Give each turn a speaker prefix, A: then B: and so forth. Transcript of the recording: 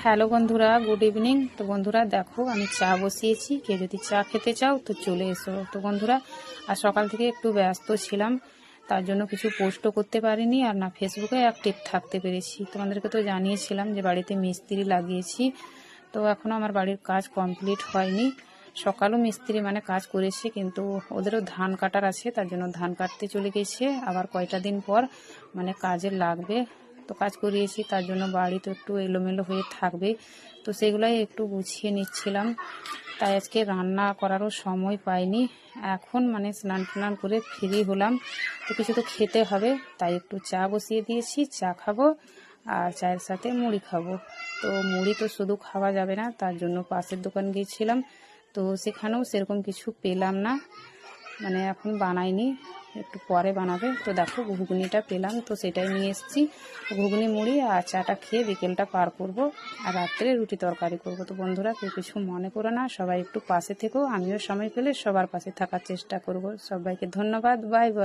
A: Hello বন্ধুরা, good evening. তো বন্ধুরা দেখো, আমি চা বসিয়েছি। কেউ যদি চা খেতে চাও তো চলে এসো। তো বন্ধুরা, আর সকাল থেকে একটু ব্যস্ত ছিলাম, তার জন্য কিছু পোস্টও করতে পারিনি, আর না ফেসবুকে অ্যাক্টিভ থাকতে পেরেছি। তোমাদেরকে তো জানিয়েছিলাম যে বাড়িতে মিস্ত্রি লাগিয়েছি, তো এখনও আমার বাড়ির কাজ কমপ্লিট হয়নি। সকালও মিস্ত্রি কাজ করেছে, কিন্তু ওদেরও ধান কাটার আছে, তার জন্য ধান কাটতে চলে গেছে। আবার কয়টা দিন পর কাজে লাগবে, তো কাজ করিয়েছি, তার জন্য বাড়ি তো একটু এলোমেলো হয়ে থাকবে। তো সেগুলাই একটু গুছিয়ে নিচ্ছিলাম। তাই আজকে রান্না করারও সময় পাইনি। এখন স্নান টান করে ফ্রি হলাম, তো কিছু তো খেতে হবে, তাই একটু চা বসিয়ে দিয়েছি। চা খাবো, আর চায়ের সাথে মুড়ি খাবো। তো মুড়ি তো শুধু খাওয়া যাবে না, তার জন্য পাশের দোকান গিয়েছিলাম, তো সেখানেও সেরকম কিছু পেলাম না। এখন বানাইনি, একটু পরে বানাবে। তো দেখো ঘুগনিটা পেলাম, তো সেটাই নিয়ে এসেছি। ঘুগনি মুড়ি আর চাটা খেয়ে বিকেলটা পার করব, আর রাত্রে রুটি তরকারি করব। তো বন্ধুরা, কেউ কিছু মনে করো না, সবাই একটু পাশে থেকো। আমিও সময় পেলে সবার পাশে থাকার চেষ্টা করব। সবাইকে ধন্যবাদ, বাই বাই।